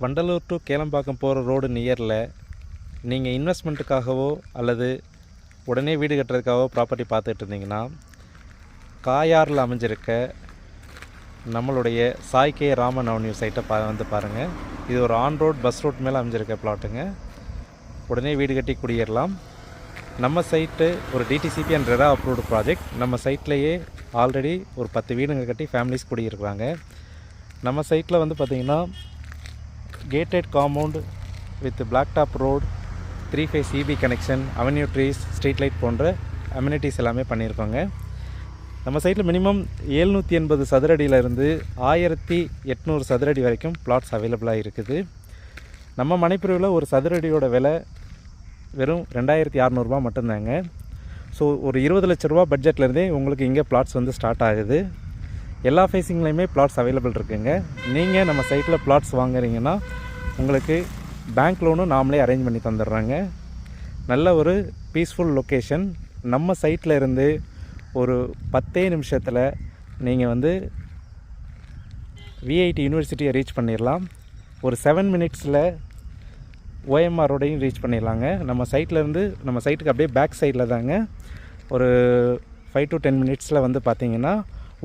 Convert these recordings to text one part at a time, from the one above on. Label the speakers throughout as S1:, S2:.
S1: Vandalur to Kelambakkam போகிற road நியரில் நீங்கள் இன்வெஸ்ட்மெண்ட்டுக்காகவோ அல்லது உடனே வீடு கட்டுறதுக்காகவோ ப்ராப்பர்ட்டி பார்த்துட்டு இருந்தீங்கன்னா காயாரில் அமைஞ்சிருக்க நம்மளுடைய சாய் கே ராமன் அவென்யூ சைட்டை வந்து பாருங்கள். இது ஒரு ஆன் ரோட் பஸ் ரூட் மேலே அமைஞ்சிருக்க பிளாட்டுங்க. உடனே வீடு கட்டி குடியேறலாம். நம்ம சைட்டு ஒரு DTCP and RERA approved project. நம்ம சைட்லேயே ஆல்ரெடி ஒரு 10 வீடுங்க கட்டி ஃபேமிலிஸ் குடியிருக்கிறாங்க. நம்ம சைட்டில் வந்து பார்த்திங்கன்னா gated compound with black top road, 3 phase EB connection, avenue trees, street light போன்ற அம்யூனிட்டிஸ் எல்லாமே பண்ணியிருக்கோங்க. நம்ம சைட்டில் மினிமம் 780 சதுரடியிலேருந்து 1800 சதுரடி வரைக்கும் பிளாட்ஸ் அவைலபிளாக இருக்குது. நம்ம மனைப்பிரிவில் ஒரு சதுரடியோட விலை வெறும் 2600 மட்டும்தாங்க. ஸோ ஒரு 20 லட்ச ரூபா பட்ஜெட்லேருந்தே உங்களுக்கு இங்கே பிளாட்ஸ் வந்து ஸ்டார்ட் ஆகுது. எல்லா ஃபேஸிங்லேயுமே பிளாட்ஸ் அவைலபிள் இருக்குங்க. நீங்கள் நம்ம சைட்டில் பிளாட்ஸ் வாங்குறீங்கன்னா உங்களுக்கு பேங்க் லோனும் நாமளே அரேஞ்ச் பண்ணி தந்துடுறாங்க. நல்ல ஒரு பீஸ்ஃபுல் லொக்கேஷன். நம்ம சைட்டில் இருந்து ஒரு 10 நிமிஷத்தில் நீங்கள் வந்து விஐடி யூனிவர்சிட்டியை ரீச் பண்ணிடலாம். ஒரு 7 மினிட்ஸில் OMR ரோடையும் ரீச் பண்ணிடலாங்க. நம்ம சைட்லேருந்து நம்ம சைட்டுக்கு அப்படியே பேக் சைடில் தாங்க ஒரு 5 to 10 மினிட்ஸில் வந்து பார்த்திங்கன்னா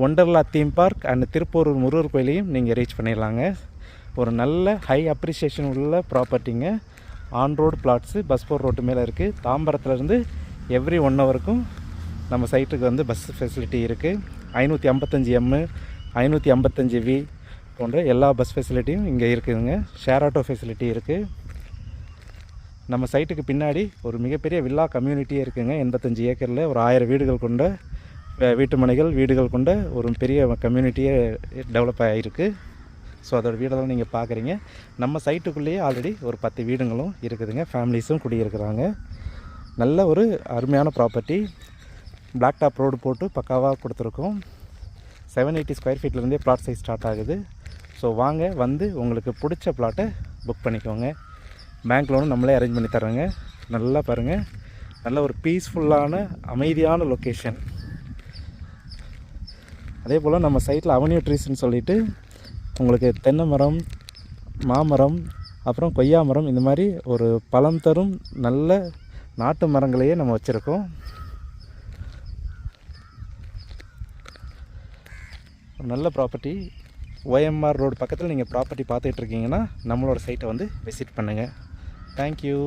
S1: Wonderla theme park and Tiruppur Murugar கோயிலையும் நீங்கள் ரீச் பண்ணிடலாங்க. ஒரு நல்ல ஹை அப்ரிஷியேஷன் உள்ள ப்ராப்பர்ட்டிங்க. ஆன் ரோடு பிளாட்ஸு பஸ் போர் ரோட்டு மேலே இருக்குது. தாம்பரத்துலேருந்து எவ்ரி 1 ஹவருக்கும் நம்ம சைட்டுக்கு வந்து பஸ் ஃபெசிலிட்டி இருக்குது. 555M 555V போன்ற எல்லா பஸ் ஃபெசிலிட்டியும் இங்கே இருக்குதுங்க. ஷேர் ஆட்டோ ஃபெசிலிட்டி இருக்குது. நம்ம சைட்டுக்கு பின்னாடி ஒரு மிகப்பெரிய வில்லா கம்யூனிட்டியே இருக்குதுங்க. 85 ஏக்கரில் ஒரு 1000 வீடுகள் கொண்ட வீட்டுமனைகள் வீடுகள் கொண்ட ஒரு பெரிய கம்யூனிட்டியே டெவலப் ஆகிருக்கு. ஸோ அதோட வீடெல்லாம் நீங்கள் பார்க்குறீங்க. நம்ம சைட்டுக்குள்ளேயே ஆல்ரெடி ஒரு 10 வீடுங்களும் இருக்குதுங்க. ஃபேமிலிஸும் குடியிருக்கிறாங்க. நல்ல ஒரு அருமையான ப்ராப்பர்ட்டி. பிளாக் டாப் ரோடு போட்டு பக்காவாக கொடுத்துருக்கோம். 780 ஸ்கொயர் ஃபீட்லேருந்தே பிளாட் சைஸ் ஸ்டார்ட் ஆகுது. ஸோ வாங்க வந்து உங்களுக்கு பிடிச்ச பிளாட்டை புக் பண்ணிக்கோங்க. பேங்க் லோனும் நம்மளே அரேஞ்ச் பண்ணி தரோங்க. நல்லா பாருங்கள், நல்ல ஒரு பீஸ்ஃபுல்லான அமைதியான லொக்கேஷன். அதே போல் நம்ம சைட்டில் அவென்யூ ட்ரீஸ்ன்னு சொல்லிவிட்டு உங்களுக்கு தென்னை மரம், மாமரம், அப்புறம் கொய்யா மரம், இந்த மாதிரி ஒரு பழம் தரும் நல்ல நாட்டு மரங்களையே நம்ம வச்சுருக்கோம். ஒரு நல்ல ப்ராப்பர்ட்டி. OMR ரோடு பக்கத்தில் நீங்கள் ப்ராப்பர்ட்டி பார்த்துட்ருக்கீங்கன்னா நம்மளோட சைட்டை வந்து விசிட் பண்ணுங்கள். தேங்க்யூ.